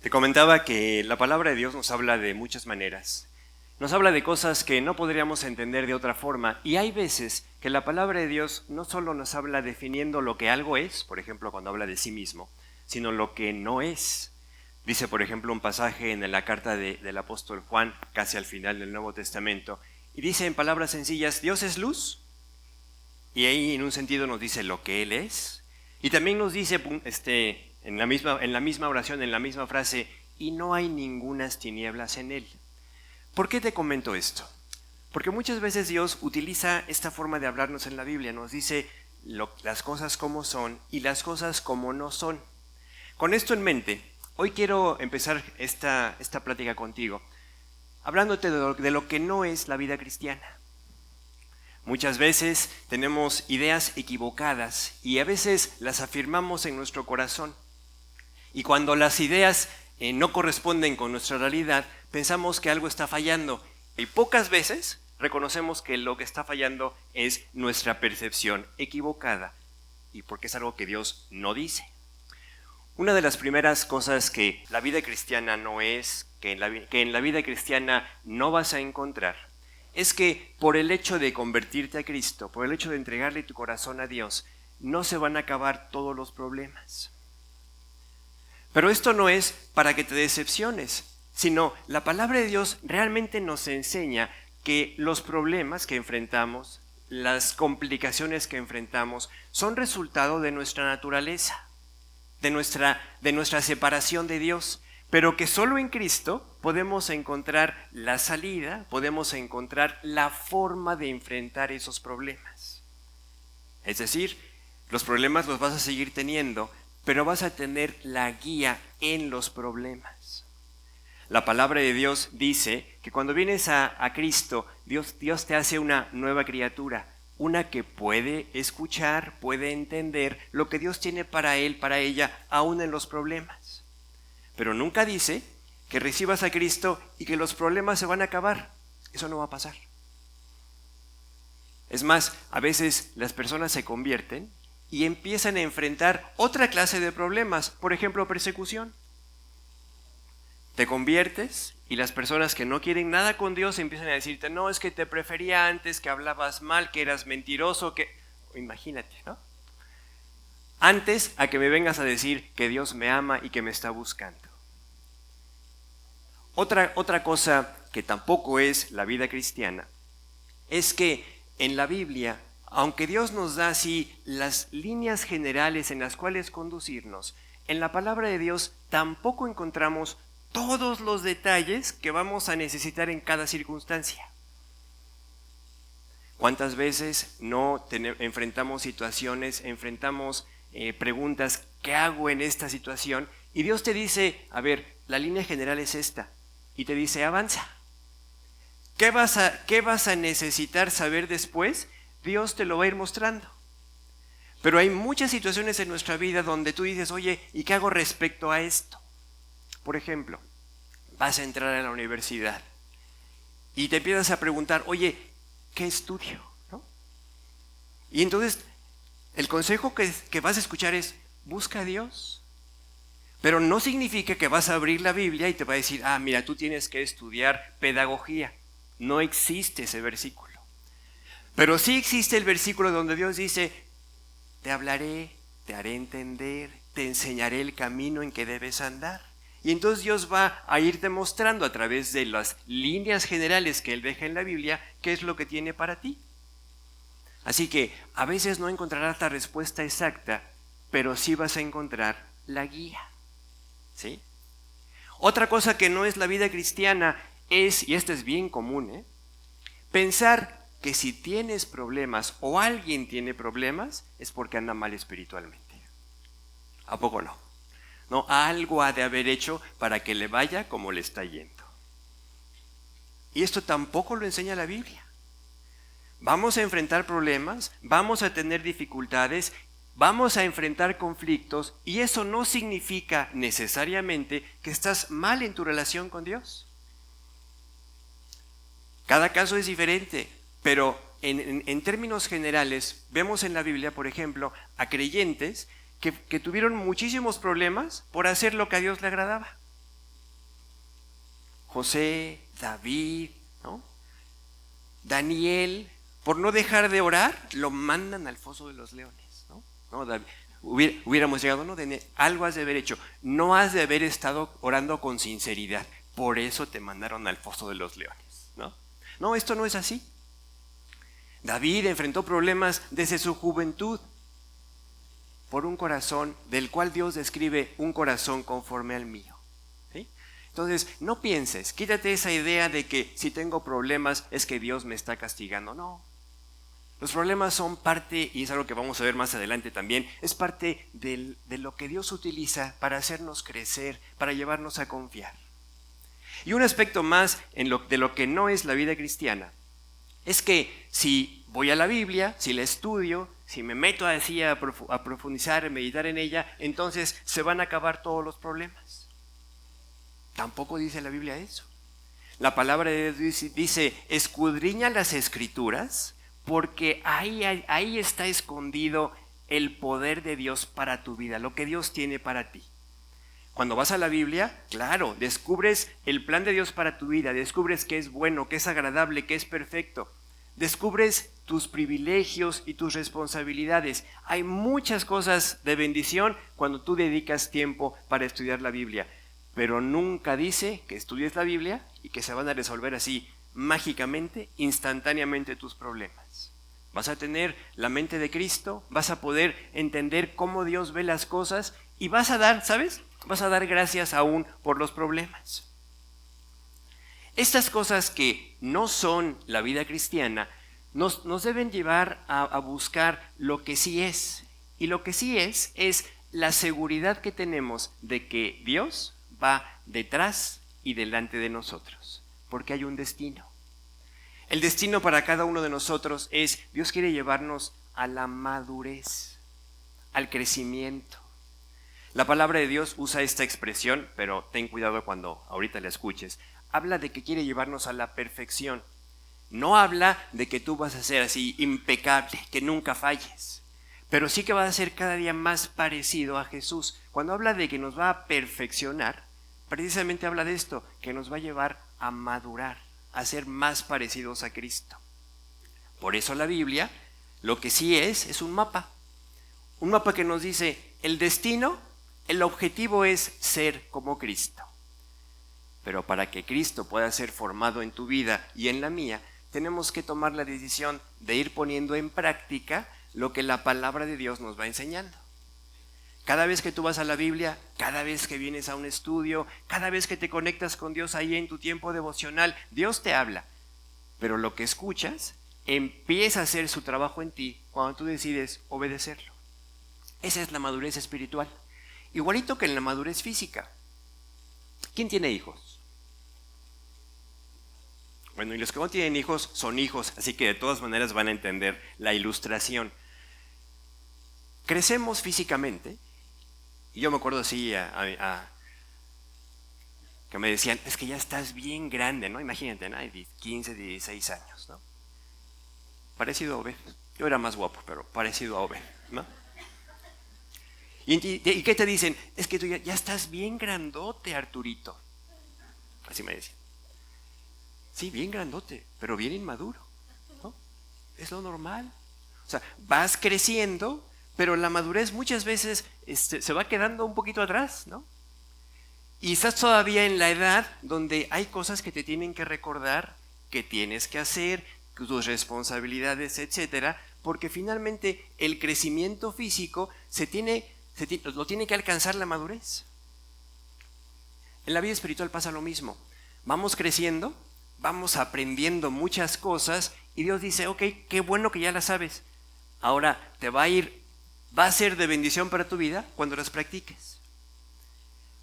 Te comentaba que la palabra de Dios nos habla de muchas maneras. Nos habla de cosas que no podríamos entender de otra forma. Y hay veces que la palabra de Dios no solo nos habla definiendo lo que algo es, por ejemplo, cuando habla de sí mismo, sino lo que no es. Dice, por ejemplo, un pasaje en la carta del apóstol Juan, casi al final del Nuevo Testamento, y dice en palabras sencillas, Dios es luz. Y ahí en un sentido nos dice lo que Él es. Y también nos dice en la misma oración, en la misma frase, y no hay ningunas tinieblas en Él. ¿Por qué te comento esto? Porque muchas veces Dios utiliza esta forma de hablarnos en la Biblia. Nos dice las cosas como son y las cosas como no son. Con esto en mente, hoy quiero empezar esta plática contigo, hablándote de lo que no es la vida cristiana. Muchas veces tenemos ideas equivocadas y a veces las afirmamos en nuestro corazón. Y cuando las ideas no corresponden con nuestra realidad, pensamos que algo está fallando. Y pocas veces reconocemos que lo que está fallando es nuestra percepción equivocada. Y porque es algo que Dios no dice. Una de las primeras cosas que la vida cristiana no es, que en la vida cristiana no vas a encontrar, es que por el hecho de convertirte a Cristo, por el hecho de entregarle tu corazón a Dios, no se van a acabar todos los problemas. Pero esto no es para que te decepciones, sino la palabra de Dios realmente nos enseña que los problemas que enfrentamos, las complicaciones que enfrentamos, son resultado de nuestra naturaleza, de nuestra separación de Dios, pero que solo en Cristo podemos encontrar la salida, podemos encontrar la forma de enfrentar esos problemas. Es decir, los problemas los vas a seguir teniendo, pero vas a tener la guía en los problemas. La palabra de Dios dice que cuando vienes a Cristo, Dios te hace una nueva criatura, una que puede escuchar, puede entender lo que Dios tiene para él, para ella, aún en los problemas. Pero nunca dice que recibas a Cristo y que los problemas se van a acabar. Eso no va a pasar. Es más, a veces las personas se convierten y empiezan a enfrentar otra clase de problemas, por ejemplo, persecución. Te conviertes y las personas que no quieren nada con Dios empiezan a decirte, no, es que te prefería antes, que hablabas mal, que eras mentiroso, que... Imagínate, ¿no? Antes a que me vengas a decir que Dios me ama y que me está buscando. Otra cosa que tampoco es la vida cristiana es que en la Biblia, aunque Dios nos da así las líneas generales en las cuales conducirnos, en la palabra de Dios tampoco encontramos todos los detalles que vamos a necesitar en cada circunstancia. ¿Cuántas veces enfrentamos situaciones, enfrentamos preguntas, ¿qué hago en esta situación? Y Dios te dice, a ver, la línea general es esta. Y te dice, avanza. ¿Qué vas a necesitar saber después? Dios te lo va a ir mostrando. Pero hay muchas situaciones en nuestra vida donde tú dices, oye, ¿y qué hago respecto a esto? Por ejemplo, vas a entrar a la universidad y te empiezas a preguntar, oye, ¿qué estudio? ¿No? Y entonces el consejo que vas a escuchar es, busca a Dios. Pero no significa que vas a abrir la Biblia y te va a decir, mira, tú tienes que estudiar pedagogía. No existe ese versículo. Pero sí existe el versículo donde Dios dice, te hablaré, te haré entender, te enseñaré el camino en que debes andar. Y entonces Dios va a irte mostrando a través de las líneas generales que Él deja en la Biblia, qué es lo que tiene para ti. Así que a veces no encontrarás la respuesta exacta, pero sí vas a encontrar la guía. ¿Sí? Otra cosa que no es la vida cristiana es, y esto es bien común, pensar que si tienes problemas o alguien tiene problemas es porque anda mal espiritualmente. ¿A poco no? No, algo ha de haber hecho para que le vaya como le está yendo. Y esto tampoco lo enseña la Biblia. Vamos a enfrentar problemas, vamos a tener dificultades, vamos a enfrentar conflictos y eso no significa necesariamente que estás mal en tu relación con Dios. Cada caso es diferente, pero en términos generales vemos en la Biblia, por ejemplo, a creyentes que tuvieron muchísimos problemas por hacer lo que a Dios le agradaba. José, David, ¿no? Daniel, por no dejar de orar, lo mandan al foso de los leones, ¿no? ¿No, David? Hubiéramos llegado, no, algo has de haber hecho, no has de haber estado orando con sinceridad, por eso te mandaron al foso de los leones, ¿no? No, esto no es así. David enfrentó problemas desde su juventud por un corazón del cual Dios describe un corazón conforme al mío, ¿sí? Entonces, no pienses, quítate esa idea de que si tengo problemas es que Dios me está castigando. No. Los problemas son parte, y es algo que vamos a ver más adelante también, es parte de lo que Dios utiliza para hacernos crecer, para llevarnos a confiar. Y un aspecto más de lo que no es la vida cristiana, es que si voy a la Biblia, si la estudio, si me meto así a profundizar, a meditar en ella, entonces se van a acabar todos los problemas. Tampoco dice la Biblia eso. La palabra de Dios dice, escudriña las Escrituras, porque ahí está escondido el poder de Dios para tu vida, lo que Dios tiene para ti. Cuando vas a la Biblia, claro, descubres el plan de Dios para tu vida, descubres que es bueno, que es agradable, que es perfecto. Descubres tus privilegios y tus responsabilidades. Hay muchas cosas de bendición cuando tú dedicas tiempo para estudiar la Biblia, pero nunca dice que estudies la Biblia y que se van a resolver así mágicamente, instantáneamente tus problemas. Vas a tener la mente de Cristo, vas a poder entender cómo Dios ve las cosas y vas a dar, ¿sabes? Vas a dar gracias aún por los problemas. Estas cosas que no son la vida cristiana nos deben llevar a buscar lo que sí es. Y lo que sí es la seguridad que tenemos de que Dios va detrás y delante de nosotros, porque hay un destino. El destino para cada uno de nosotros es, Dios quiere llevarnos a la madurez, al crecimiento. La palabra de Dios usa esta expresión, pero ten cuidado cuando ahorita la escuches. Habla de que quiere llevarnos a la perfección. No habla de que tú vas a ser así impecable, que nunca falles, pero sí que vas a ser cada día más parecido a Jesús. Cuando habla de que nos va a perfeccionar, precisamente habla de esto, que nos va a llevar a madurar, a ser más parecidos a Cristo. Por eso la Biblia, lo que sí es un mapa que nos dice el destino, el objetivo es ser como Cristo. Pero para que Cristo pueda ser formado en tu vida y en la mía, tenemos que tomar la decisión de ir poniendo en práctica lo que la palabra de Dios nos va enseñando. Cada vez que tú vas a la Biblia, cada vez que vienes a un estudio, cada vez que te conectas con Dios ahí en tu tiempo devocional, Dios te habla. Pero lo que escuchas empieza a hacer su trabajo en ti cuando tú decides obedecerlo. Esa es la madurez espiritual. Igualito que en la madurez física. ¿Quién tiene hijos? Bueno, y los que no tienen hijos son hijos, así que de todas maneras van a entender la ilustración. Crecemos físicamente, y yo me acuerdo así que me decían, es que ya estás bien grande, ¿no? Imagínate, ¿no? 15, 16 años, ¿no? Parecido a Obed. Yo era más guapo, pero parecido a Obed, ¿no? ¿Y qué te dicen? Es que tú ya estás bien grandote, Arturito. Así me decían. Sí, bien grandote, pero bien inmaduro, ¿no? Es lo normal. O sea, vas creciendo, pero la madurez muchas veces se va quedando un poquito atrás, ¿no? Y estás todavía en la edad donde hay cosas que te tienen que recordar, que tienes que hacer, tus responsabilidades, etcétera, porque finalmente el crecimiento físico lo tiene que alcanzar la madurez. En la vida espiritual pasa lo mismo. Vamos creciendo, vamos aprendiendo muchas cosas y Dios dice, ok, qué bueno que ya las sabes. Ahora va a ser de bendición para tu vida cuando las practiques.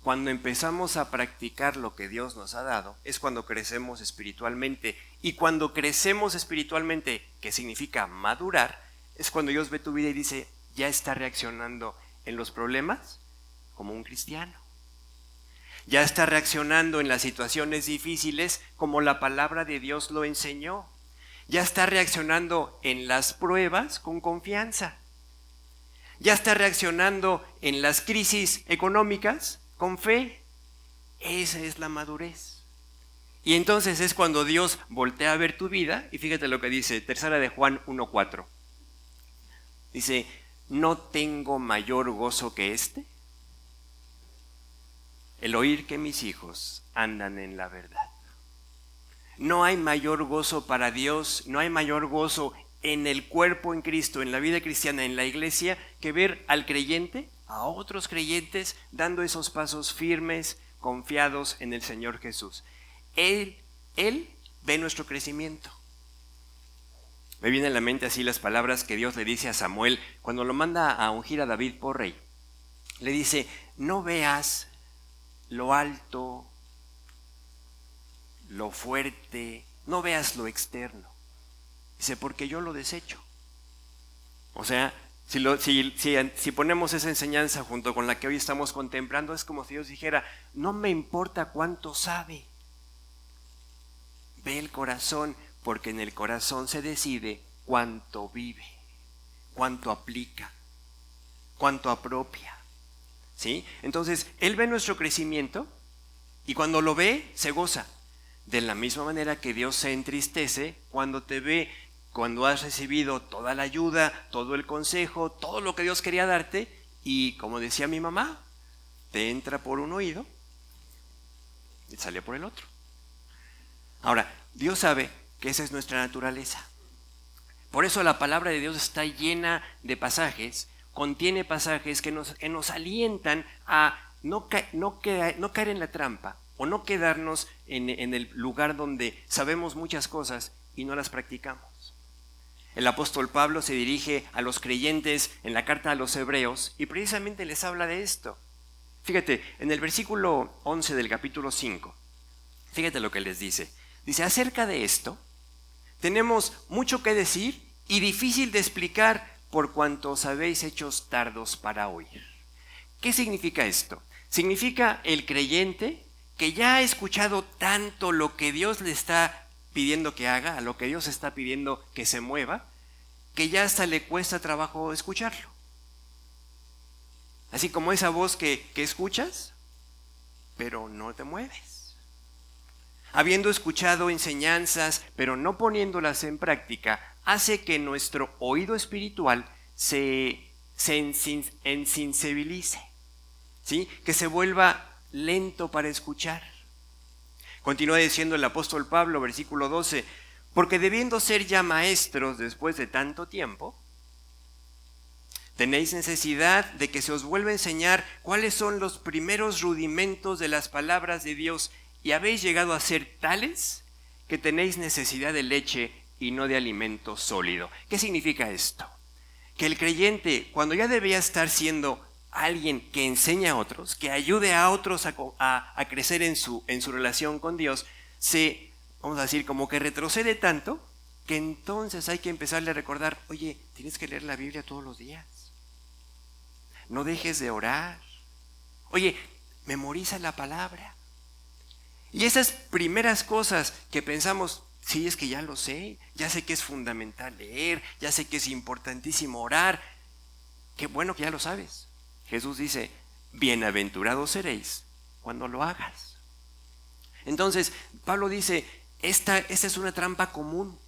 Cuando empezamos a practicar lo que Dios nos ha dado, es cuando crecemos espiritualmente. Y cuando crecemos espiritualmente, que significa madurar, es cuando Dios ve tu vida y dice, ya está reaccionando en los problemas como un cristiano. Ya está reaccionando en las situaciones difíciles como la palabra de Dios lo enseñó. Ya está reaccionando en las pruebas con confianza. Ya está reaccionando en las crisis económicas con fe. Esa es la madurez. Y entonces es cuando Dios voltea a ver tu vida, y fíjate lo que dice, tercera de Juan 1:4. Dice, ¿no tengo mayor gozo que este? El oír que mis hijos andan en la verdad. No hay mayor gozo para Dios, no hay mayor gozo en el cuerpo en Cristo, en la vida cristiana, en la iglesia, que ver al creyente, a otros creyentes, dando esos pasos firmes, confiados en el Señor Jesús. Él ve nuestro crecimiento. Me vienen a la mente así las palabras que Dios le dice a Samuel cuando lo manda a ungir a David por rey. Le dice, no veas lo alto, lo fuerte, no veas lo externo. Dice, porque yo lo desecho. O sea, si ponemos esa enseñanza junto con la que hoy estamos contemplando, es como si Dios dijera, no me importa cuánto sabe. Ve el corazón, porque en el corazón se decide cuánto vive, cuánto aplica, cuánto apropia. ¿Sí? Entonces, Él ve nuestro crecimiento y cuando lo ve, se goza. De la misma manera que Dios se entristece cuando te ve, cuando has recibido toda la ayuda, todo el consejo, todo lo que Dios quería darte y, como decía mi mamá, te entra por un oído y sale por el otro. Ahora, Dios sabe que esa es nuestra naturaleza. Por eso la palabra de Dios está llena de pasajes, contiene pasajes que nos alientan a no caer en la trampa o no quedarnos en el lugar donde sabemos muchas cosas y no las practicamos. El apóstol Pablo se dirige a los creyentes en la carta a los Hebreos y precisamente les habla de esto. Fíjate, en el versículo 11 del capítulo 5, fíjate lo que les dice. Dice, acerca de esto, tenemos mucho que decir y difícil de explicar por cuanto os habéis hecho tardos para oír. ¿Qué significa esto? Significa el creyente que ya ha escuchado tanto lo que Dios le está pidiendo que haga, a lo que Dios está pidiendo que se mueva, que ya hasta le cuesta trabajo escucharlo. Así como esa voz que escuchas, pero no te mueves. Habiendo escuchado enseñanzas, pero no poniéndolas en práctica, hace que nuestro oído espiritual se insensibilice, ¿sí? Que se vuelva lento para escuchar. Continúa diciendo el apóstol Pablo, versículo 12, porque debiendo ser ya maestros después de tanto tiempo, tenéis necesidad de que se os vuelva a enseñar cuáles son los primeros rudimentos de las palabras de Dios y habéis llegado a ser tales que tenéis necesidad de leche y no de alimento sólido. ¿Qué significa esto? Que el creyente, cuando ya debía estar siendo alguien que enseña a otros, que ayude a otros a crecer en su relación con Dios, vamos a decir, como que retrocede tanto que entonces hay que empezarle a recordar, oye, tienes que leer la Biblia todos los días. No dejes de orar. Oye, memoriza la palabra. Y esas primeras cosas que pensamos, sí, es que ya lo sé, ya sé que es fundamental leer, ya sé que es importantísimo orar. Qué bueno que ya lo sabes. Jesús dice, bienaventurados seréis cuando lo hagas. Entonces, Pablo dice, esta es una trampa común.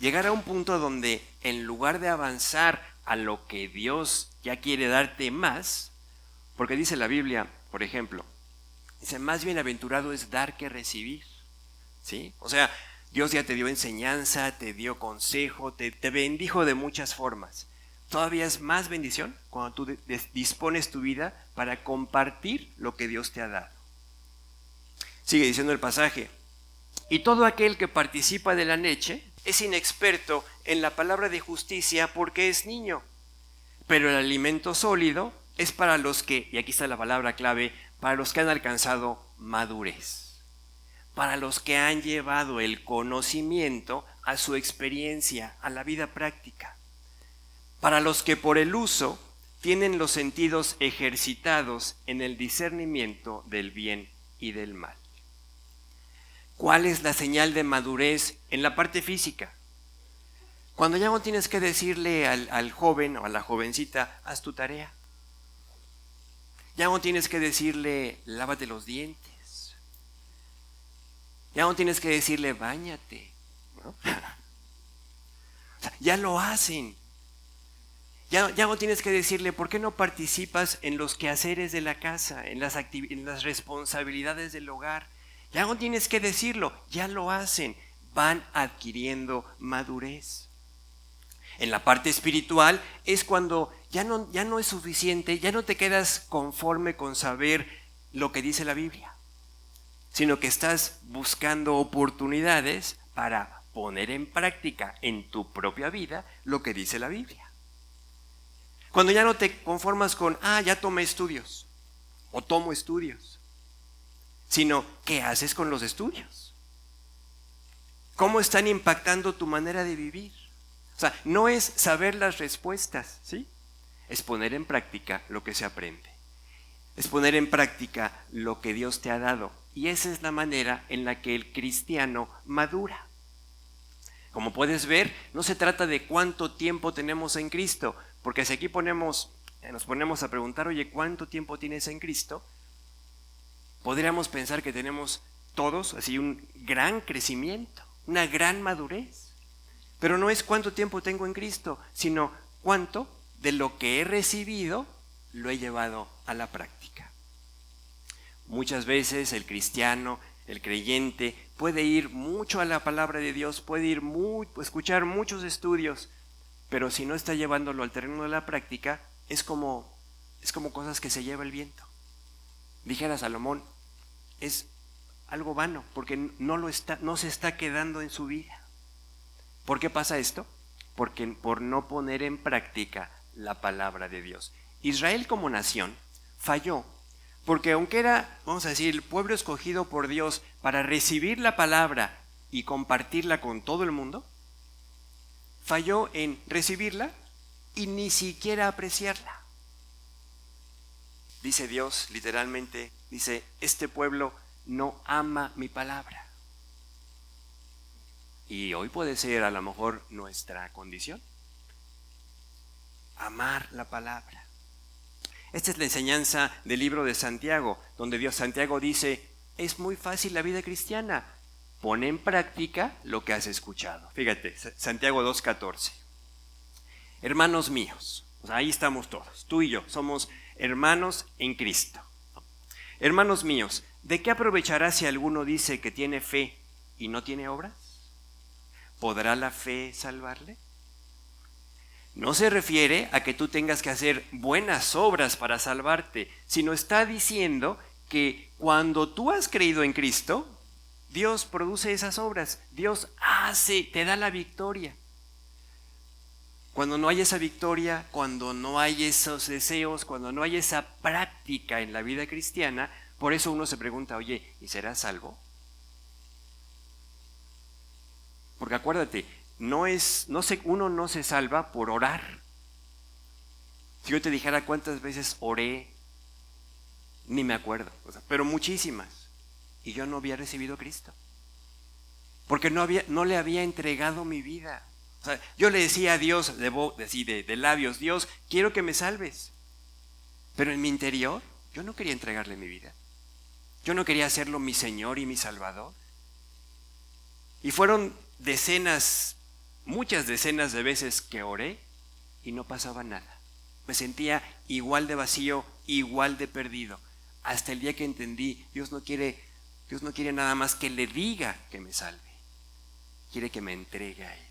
Llegar a un punto donde en lugar de avanzar a lo que Dios ya quiere darte más, porque dice la Biblia, por ejemplo, dice, más bienaventurado es dar que recibir, ¿sí? O sea, Dios ya te dio enseñanza, te dio consejo, te bendijo de muchas formas. Todavía es más bendición cuando tú dispones tu vida para compartir lo que Dios te ha dado. Sigue diciendo el pasaje, y todo aquel que participa de la leche es inexperto en la palabra de justicia porque es niño, pero el alimento sólido es para los que, y aquí está la palabra clave, para los que han alcanzado madurez, para los que han llevado el conocimiento a su experiencia, a la vida práctica, para los que por el uso tienen los sentidos ejercitados en el discernimiento del bien y del mal. ¿Cuál es la señal de madurez en la parte física? Cuando ya no tienes que decirle al joven o a la jovencita, haz tu tarea. Ya no tienes que decirle, lávate los dientes. Ya no tienes que decirle, báñate, ¿no? O sea, ya lo hacen. Ya no tienes que decirle, ¿por qué no participas en los quehaceres de la casa, en las responsabilidades del hogar? Ya no tienes que decirlo, ya lo hacen. Van adquiriendo madurez. En la parte espiritual es cuando ya no es suficiente, ya no te quedas conforme con saber lo que dice la Biblia, sino que estás buscando oportunidades para poner en práctica en tu propia vida lo que dice la Biblia. Cuando ya no te conformas con, ya tomé estudios o tomo estudios, sino ¿qué haces con los estudios? ¿Cómo están impactando tu manera de vivir? O sea, no es saber las respuestas, ¿sí? Es poner en práctica lo que se aprende. Es poner en práctica lo que Dios te ha dado. Y esa es la manera en la que el cristiano madura. Como puedes ver, no se trata de cuánto tiempo tenemos en Cristo, porque si aquí nos ponemos a preguntar, oye, ¿cuánto tiempo tienes en Cristo? Podríamos pensar que tenemos todos así un gran crecimiento, una gran madurez. Pero no es cuánto tiempo tengo en Cristo, sino cuánto de lo que he recibido lo he llevado a la práctica. Muchas veces el cristiano, el creyente, puede ir mucho a la palabra de Dios, puede escuchar muchos estudios, pero si no está llevándolo al terreno de la práctica, es como cosas que se lleva el viento. Dijera Salomón, es algo vano, porque no se está quedando en su vida. ¿Por qué pasa esto? Porque por no poner en práctica la palabra de Dios. Israel como nación falló, porque aunque era, vamos a decir, el pueblo escogido por Dios para recibir la palabra y compartirla con todo el mundo, falló en recibirla y ni siquiera apreciarla. Dice Dios, literalmente, dice, este pueblo no ama mi palabra. Y hoy puede ser a lo mejor nuestra condición. Amar la palabra. Esta es la enseñanza del libro de Santiago, donde Santiago dice, es muy fácil la vida cristiana. Pon en práctica lo que has escuchado. Fíjate, Santiago 2:14. Hermanos míos, ahí estamos todos, tú y yo, somos hermanos en Cristo. Hermanos míos, ¿de qué aprovechará si alguno dice que tiene fe y no tiene obras? ¿Podrá la fe salvarle? No se refiere a que tú tengas que hacer buenas obras para salvarte, sino está diciendo que cuando tú has creído en Cristo, Dios produce esas obras, Dios te da la victoria. Cuando no hay esa victoria, cuando no hay esos deseos, cuando no hay esa práctica en la vida cristiana, por eso uno se pregunta, oye, ¿y serás salvo? Porque acuérdate, uno no se salva por orar. Si yo te dijera cuántas veces oré, ni me acuerdo, pero muchísimas, y yo no había recibido a Cristo, porque no le había entregado mi vida. O sea, yo le decía a Dios de labios, Dios, quiero que me salves, pero en mi interior yo no quería entregarle mi vida. Yo no quería hacerlo mi Señor y mi Salvador. Y fueron muchas decenas de veces que oré y no pasaba nada. Me sentía igual de vacío, igual de perdido. Hasta el día que entendí, Dios no quiere nada más que le diga que me salve. Quiere que me entregue a Él.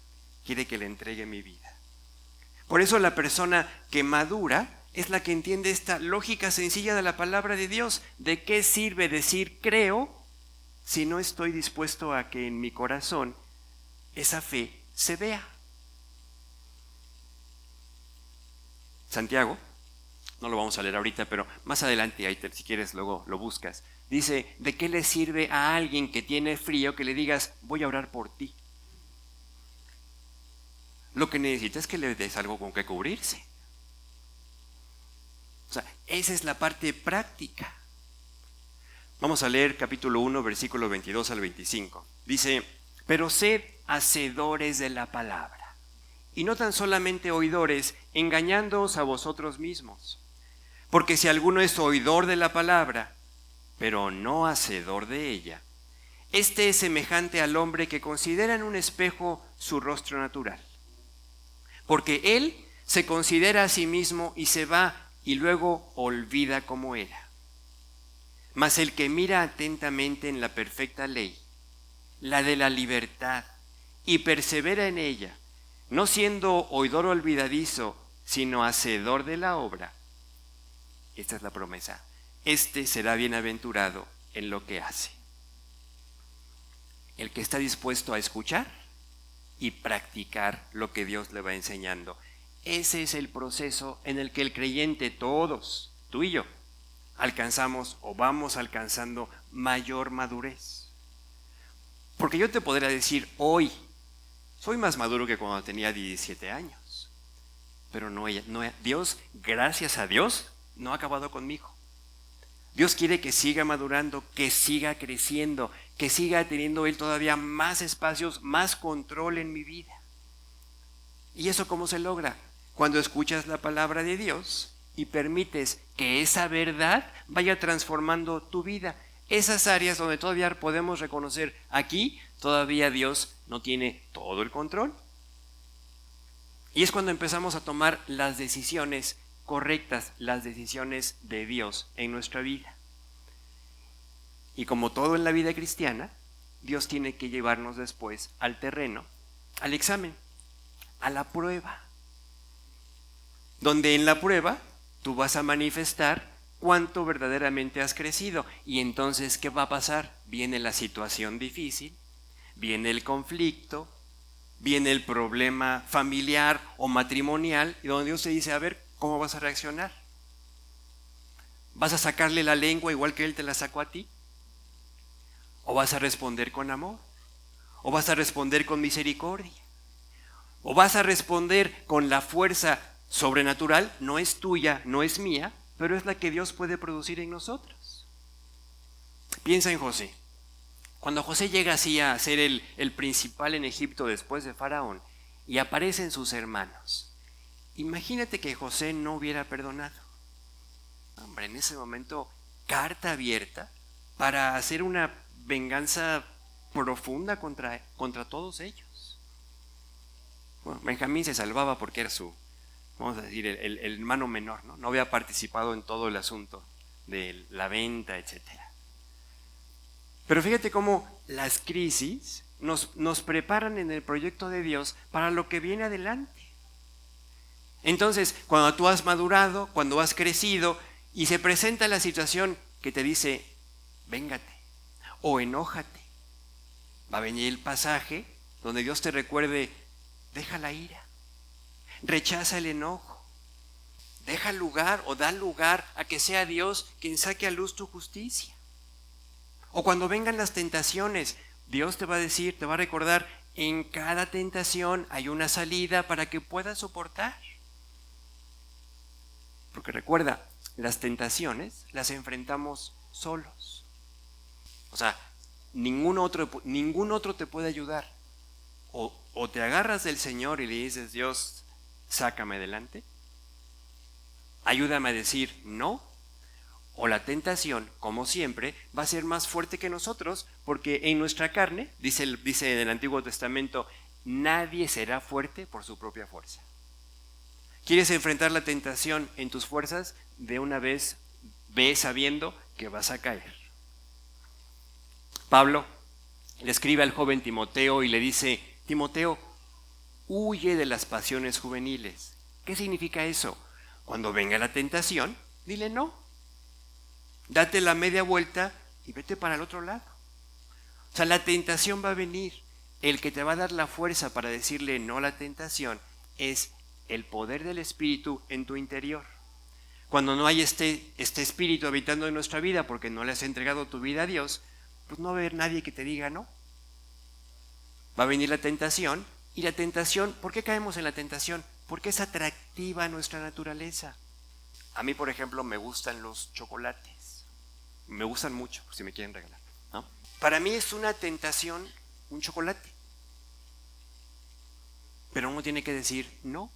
Quiere que le entregue mi vida. Por eso la persona que madura es la que entiende esta lógica sencilla de la palabra de Dios. ¿De qué sirve decir creo si no estoy dispuesto a que en mi corazón esa fe se vea? Santiago, no lo vamos a leer ahorita, pero más adelante, ahí si quieres luego lo buscas. Dice, ¿de qué le sirve a alguien que tiene frío que le digas, voy a orar por ti? Lo que necesita es que le des algo con que cubrirse. O sea, esa es la parte práctica. Vamos a leer capítulo 1, versículo 22 al 25. Dice, pero sed hacedores de la palabra, y no tan solamente oidores, engañándoos a vosotros mismos. Porque si alguno es oidor de la palabra, pero no hacedor de ella, Este es semejante al hombre que considera en un espejo su rostro natural, porque él se considera a sí mismo y se va y luego olvida cómo era. Mas el que mira atentamente en la perfecta ley, la de la libertad, y persevera en ella, no siendo oidor olvidadizo, sino hacedor de la obra, esta es la promesa, este será bienaventurado en lo que hace. El que está dispuesto a escuchar y practicar lo que Dios le va enseñando. Ese es el proceso en el que el creyente, todos, tú y yo, alcanzamos o vamos alcanzando mayor madurez. Porque yo te podría decir hoy, soy más maduro que cuando tenía 17 años. Pero Dios, gracias a Dios, no ha acabado conmigo. Dios quiere que siga madurando, que siga creciendo, que siga teniendo Él todavía más espacios, más control en mi vida. ¿Y eso cómo se logra? Cuando escuchas la palabra de Dios y permites que esa verdad vaya transformando tu vida. Esas áreas donde todavía podemos reconocer, aquí todavía Dios no tiene todo el control. Y es cuando empezamos a tomar las decisiones correctas, las decisiones de Dios en nuestra vida. Y como todo en la vida cristiana, Dios tiene que llevarnos después al terreno, al examen, a la prueba. Donde en la prueba tú vas a manifestar cuánto verdaderamente has crecido. Y entonces, ¿qué va a pasar? Viene la situación difícil, viene el conflicto, viene el problema familiar o matrimonial, y donde Dios te dice, a ver, ¿cómo vas a reaccionar? ¿Vas a sacarle la lengua igual que Él te la sacó a ti? ¿O vas a responder con amor? ¿O vas a responder con misericordia? ¿O vas a responder con la fuerza sobrenatural? No es tuya, no es mía, pero es la que Dios puede producir en nosotros. Piensa en José. Cuando José llega así a ser el principal en Egipto después de Faraón y aparecen sus hermanos, imagínate que José no hubiera perdonado. Hombre, en ese momento, carta abierta para hacer una venganza profunda contra todos ellos. Bueno, Benjamín se salvaba porque era vamos a decir, el hermano menor, ¿no? No había participado en todo el asunto de la venta, etcétera. Pero fíjate cómo las crisis nos preparan en el proyecto de Dios para lo que viene adelante. Entonces, cuando tú has madurado, cuando has crecido y se presenta la situación que te dice, véngate o enójate, va a venir el pasaje donde Dios te recuerde, deja la ira, rechaza el enojo, deja lugar o da lugar a que sea Dios quien saque a luz tu justicia. O cuando vengan las tentaciones, Dios te va a decir, te va a recordar, en cada tentación hay una salida para que puedas soportar. Porque recuerda, las tentaciones las enfrentamos solos. O sea, ningún otro te puede ayudar. O te agarras del Señor y le dices, Dios, sácame adelante, ayúdame a decir no. O la tentación, como siempre, va a ser más fuerte que nosotros, porque en nuestra carne, dice en el Antiguo Testamento, nadie será fuerte por su propia fuerza. ¿Quieres enfrentar la tentación en tus fuerzas? De una vez ve sabiendo que vas a caer. Pablo le escribe al joven Timoteo y le dice, Timoteo, huye de las pasiones juveniles. ¿Qué significa eso? Cuando venga la tentación, dile no. Date la media vuelta y vete para el otro lado. O sea, la tentación va a venir. El que te va a dar la fuerza para decirle no a la tentación es el poder del Espíritu en tu interior. Cuando no hay este Espíritu habitando en nuestra vida porque no le has entregado tu vida a Dios, pues no va a haber nadie que te diga no. Va a venir la tentación, y la tentación, ¿por qué caemos en la tentación? Porque es atractiva a nuestra naturaleza. A mí, por ejemplo, me gustan los chocolates. Me gustan mucho, por si me quieren regalar, ¿no? Para mí es una tentación un chocolate. Pero uno tiene que decir no.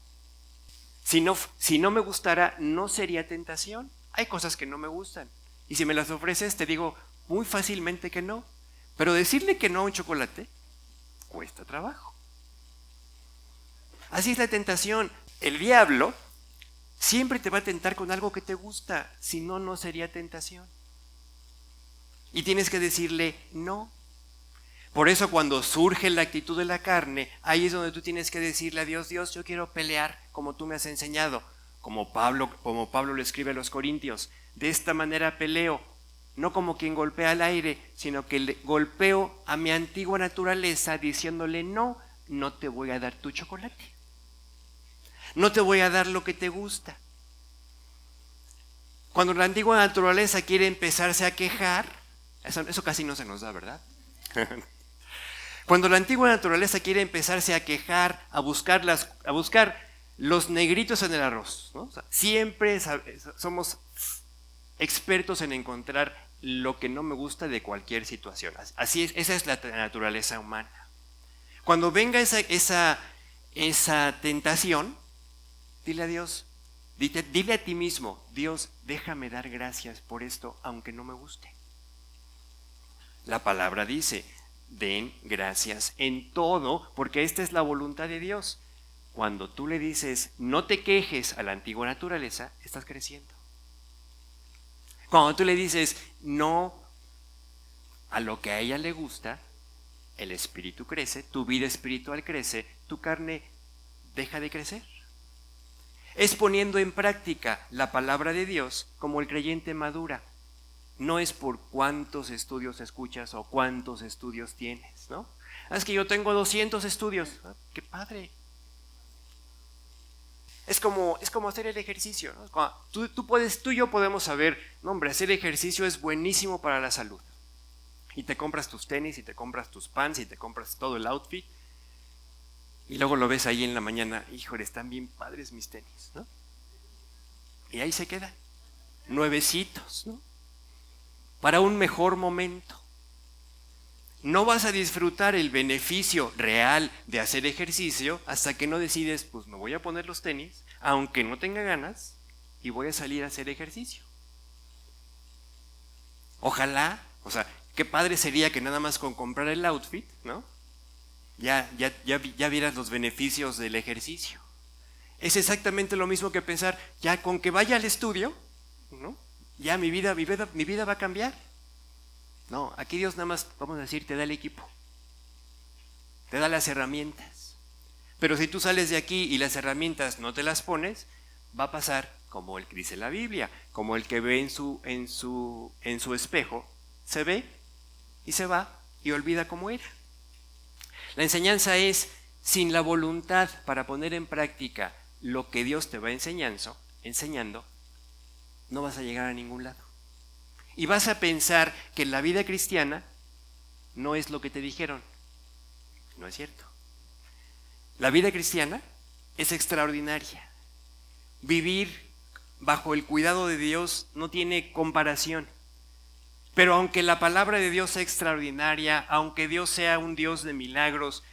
Si no me gustara, no sería tentación. Hay cosas que no me gustan. Y si me las ofreces, te digo muy fácilmente que no. Pero decirle que no a un chocolate cuesta trabajo. Así es la tentación. El diablo siempre te va a tentar con algo que te gusta, si no, no sería tentación. Y tienes que decirle no. Por eso cuando surge la actitud de la carne, ahí es donde tú tienes que decirle a Dios, Dios, yo quiero pelear como tú me has enseñado, como Pablo lo escribe a los Corintios. De esta manera peleo, no como quien golpea al aire, sino que le golpeo a mi antigua naturaleza diciéndole no, no te voy a dar tu chocolate. No te voy a dar lo que te gusta. Cuando la antigua naturaleza quiere empezarse a quejar, eso casi no se nos da, ¿verdad? Cuando la antigua naturaleza quiere empezarse a quejar, a buscar los negritos en el arroz, ¿no? O sea, siempre somos expertos en encontrar lo que no me gusta de cualquier situación. Así es, esa es la naturaleza humana. Cuando venga esa tentación, dile a Dios, dile a ti mismo, Dios, déjame dar gracias por esto, aunque no me guste. La palabra dice, den gracias en todo, porque esta es la voluntad de Dios. Cuando tú le dices, no te quejes a la antigua naturaleza, estás creciendo. Cuando tú le dices, no a lo que a ella le gusta, el espíritu crece, tu vida espiritual crece, tu carne deja de crecer. Es poniendo en práctica la palabra de Dios como el creyente madura. No es por cuántos estudios escuchas o cuántos estudios tienes, ¿no? Es que yo tengo 200 estudios. ¡Qué padre! Es como hacer el ejercicio, ¿no? Tú y yo podemos saber, no hombre, hacer ejercicio es buenísimo para la salud. Y te compras tus tenis, y te compras tus pants, y te compras todo el outfit. Y luego lo ves ahí en la mañana, híjole, están bien padres mis tenis, ¿no? Y ahí se quedan, nuevecitos, ¿no? Para un mejor momento. No vas a disfrutar el beneficio real de hacer ejercicio hasta que no decides, pues me voy a poner los tenis, aunque no tenga ganas, y voy a salir a hacer ejercicio. Ojalá, o sea, qué padre sería que nada más con comprar el outfit, ¿no? Ya vieras los beneficios del ejercicio. Es exactamente lo mismo que pensar, ya con que vaya al estudio, ¿no? Ya mi vida va a cambiar. No, aquí Dios nada más, vamos a decir, te da el equipo. Te da las herramientas. Pero si tú sales de aquí y las herramientas no te las pones, va a pasar como el que dice la Biblia, como el que ve en su espejo, se ve y se va y olvida cómo era. La enseñanza es, sin la voluntad para poner en práctica lo que Dios te va enseñando, no vas a llegar a ningún lado. Y vas a pensar que la vida cristiana no es lo que te dijeron. No es cierto. La vida cristiana es extraordinaria. Vivir bajo el cuidado de Dios no tiene comparación. Pero aunque la palabra de Dios sea extraordinaria, aunque Dios sea un Dios de milagros,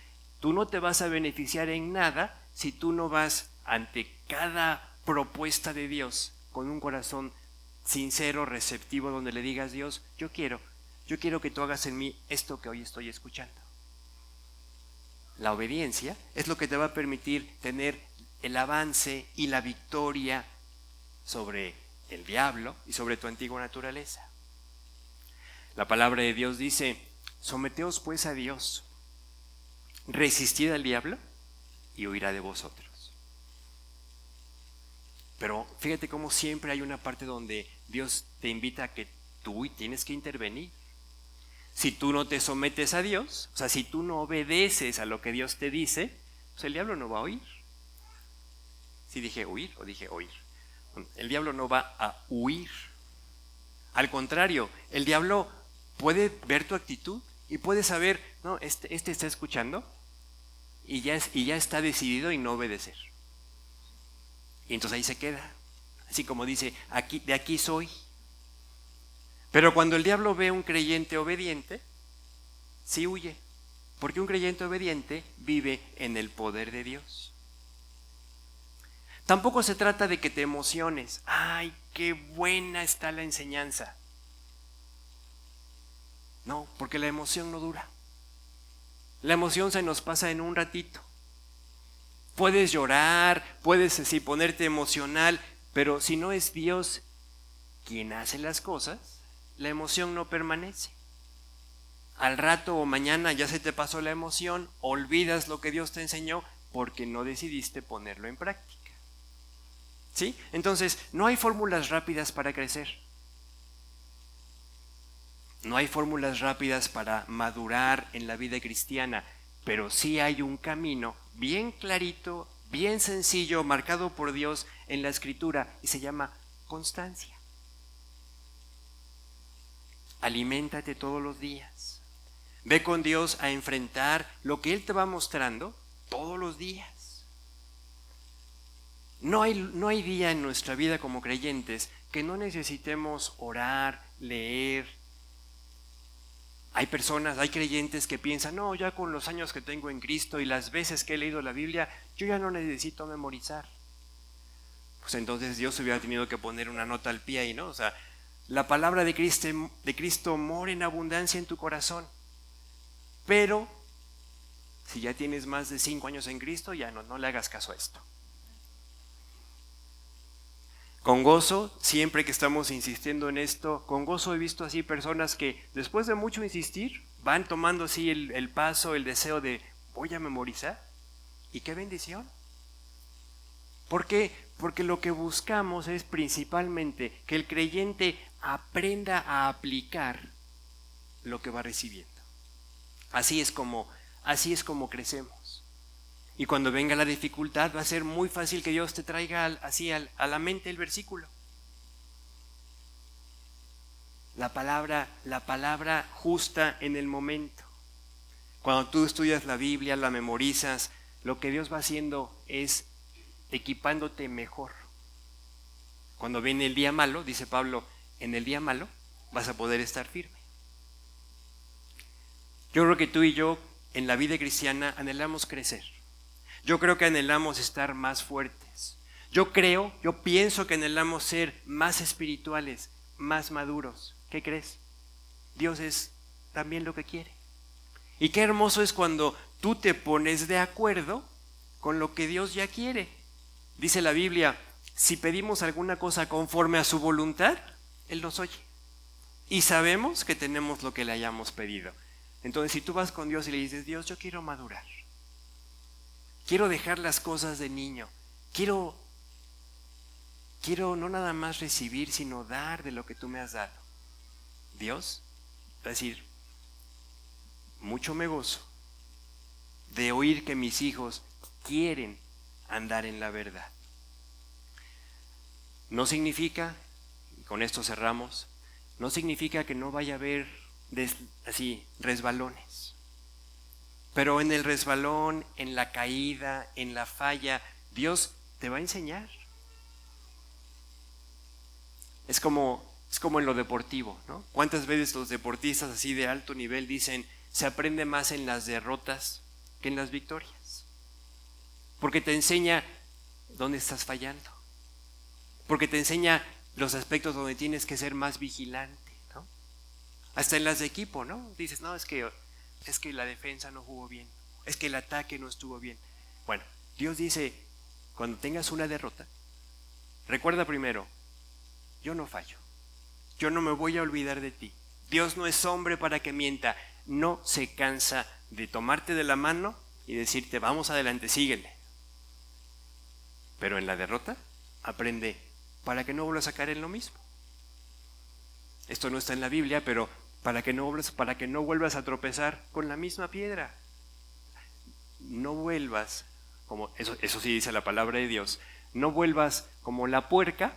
tú no te vas a beneficiar en nada si tú no vas ante cada propuesta de Dios con un corazón sincero, receptivo, donde le digas, Dios, yo quiero que tú hagas en mí esto que hoy estoy escuchando. La obediencia es lo que te va a permitir tener el avance y la victoria sobre el diablo y sobre tu antigua naturaleza. La palabra de Dios dice, someteos pues a Dios, resistid al diablo y huirá de vosotros. Pero fíjate cómo siempre hay una parte donde Dios te invita a que tú tienes que intervenir. Si tú no te sometes a Dios, o sea, si tú no obedeces a lo que Dios te dice, pues el diablo no va a oír. ¿Sí dije huir o dije oír? El diablo no va a huir. Al contrario, el diablo puede ver tu actitud y puede saber, no, este está escuchando y ya está decidido en no obedecer. Y entonces ahí se queda, así como dice, de aquí soy. Pero cuando el diablo ve a un creyente obediente, sí huye, porque un creyente obediente vive en el poder de Dios. Tampoco se trata de que te emociones, ¡ay, qué buena está la enseñanza! No, porque la emoción no dura. La emoción se nos pasa en un ratito. Puedes llorar, puedes así ponerte emocional, pero si no es Dios quien hace las cosas, la emoción no permanece. Al rato o mañana ya se te pasó la emoción, olvidas lo que Dios te enseñó porque no decidiste ponerlo en práctica. ¿Sí? Entonces, no hay fórmulas rápidas para crecer. No hay fórmulas rápidas para madurar en la vida cristiana, pero sí hay un camino bien clarito, bien sencillo, marcado por Dios en la Escritura y se llama constancia. Aliméntate todos los días. Ve con Dios a enfrentar lo que Él te va mostrando todos los días. No hay día en nuestra vida como creyentes que no necesitemos orar, leer. Hay personas, hay creyentes que piensan, no, ya con los años que tengo en Cristo y las veces que he leído la Biblia, yo ya no necesito memorizar. Pues entonces Dios hubiera tenido que poner una nota al pie ahí, ¿no? O sea, la palabra de Cristo mora en abundancia en tu corazón. Pero, si ya tienes más de 5 años en Cristo, ya no le hagas caso a esto. Con gozo, siempre que estamos insistiendo en esto, con gozo he visto así personas que después de mucho insistir, van tomando así el paso, el deseo de voy a memorizar. ¿Y qué bendición? ¿Por qué? Porque lo que buscamos es principalmente que el creyente aprenda a aplicar lo que va recibiendo. Así es como crecemos. Y cuando venga la dificultad va a ser muy fácil que Dios te traiga a la mente el versículo. La palabra justa en el momento. Cuando tú estudias la Biblia, la memorizas, lo que Dios va haciendo es equipándote mejor. Cuando viene el día malo, dice Pablo, en el día malo vas a poder estar firme. Yo creo que tú y yo en la vida cristiana anhelamos crecer. Yo creo que anhelamos estar más fuertes. Yo pienso que anhelamos ser más espirituales, más maduros. ¿Qué crees? Dios es también lo que quiere. Y qué hermoso es cuando tú te pones de acuerdo con lo que Dios ya quiere. Dice la Biblia, si pedimos alguna cosa conforme a su voluntad, Él nos oye. Y sabemos que tenemos lo que le hayamos pedido. Entonces, si tú vas con Dios y le dices, Dios, yo quiero madurar. Quiero dejar las cosas de niño. Quiero no nada más recibir, sino dar de lo que tú me has dado. Dios va a decir, mucho me gozo de oír que mis hijos quieren andar en la verdad. No significa, y con esto cerramos, no significa que no vaya a haber resbalones. Pero en el resbalón, en la caída, en la falla, Dios te va a enseñar. Es como en lo deportivo, ¿no? ¿Cuántas veces los deportistas así de alto nivel dicen, se aprende más en las derrotas que en las victorias? Porque te enseña dónde estás fallando. Porque te enseña los aspectos donde tienes que ser más vigilante, ¿no? Hasta en las de equipo, ¿no? Dices, no, es que la defensa no jugó bien, es que el ataque no estuvo bien. Bueno, Dios dice, cuando tengas una derrota, recuerda primero, yo no fallo, yo no me voy a olvidar de ti. Dios no es hombre para que mienta, no se cansa de tomarte de la mano y decirte, vamos adelante, síguele. Pero en la derrota, aprende para que no vuelvas a caer en lo mismo. Esto no está en la Biblia, pero para que no vuelvas a tropezar con la misma piedra. No vuelvas, como eso sí dice la palabra de Dios, no vuelvas como la puerca,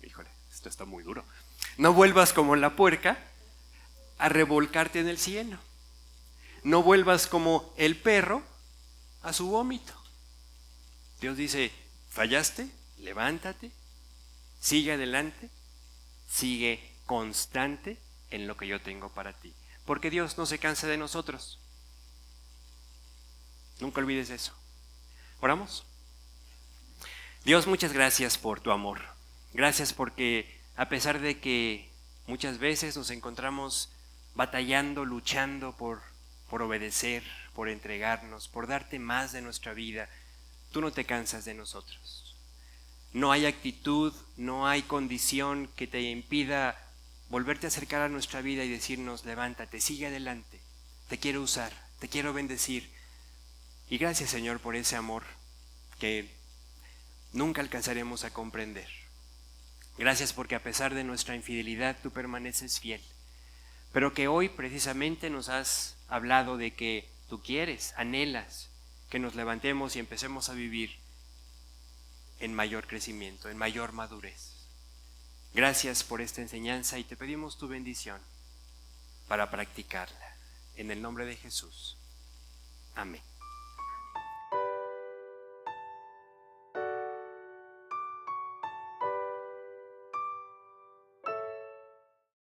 híjole, esto está muy duro, no vuelvas como la puerca a revolcarte en el cieno. No vuelvas como el perro a su vómito. Dios dice, fallaste, levántate, sigue adelante, sigue constante en lo que yo tengo para ti. Porque Dios no se cansa de nosotros. Nunca olvides eso. ¿Oramos? Dios, muchas gracias por tu amor. Gracias porque a pesar de que muchas veces nos encontramos batallando, luchando por obedecer, por entregarnos, por darte más de nuestra vida, tú no te cansas de nosotros. No hay actitud, no hay condición que te impida volverte a acercar a nuestra vida y decirnos, levántate, sigue adelante, te quiero usar, te quiero bendecir. Y gracias, Señor, por ese amor que nunca alcanzaremos a comprender. Gracias porque a pesar de nuestra infidelidad tú permaneces fiel, pero que hoy precisamente nos has hablado de que tú quieres, anhelas que nos levantemos y empecemos a vivir en mayor crecimiento, en mayor madurez. Gracias por esta enseñanza y te pedimos tu bendición para practicarla. En el nombre de Jesús. Amén.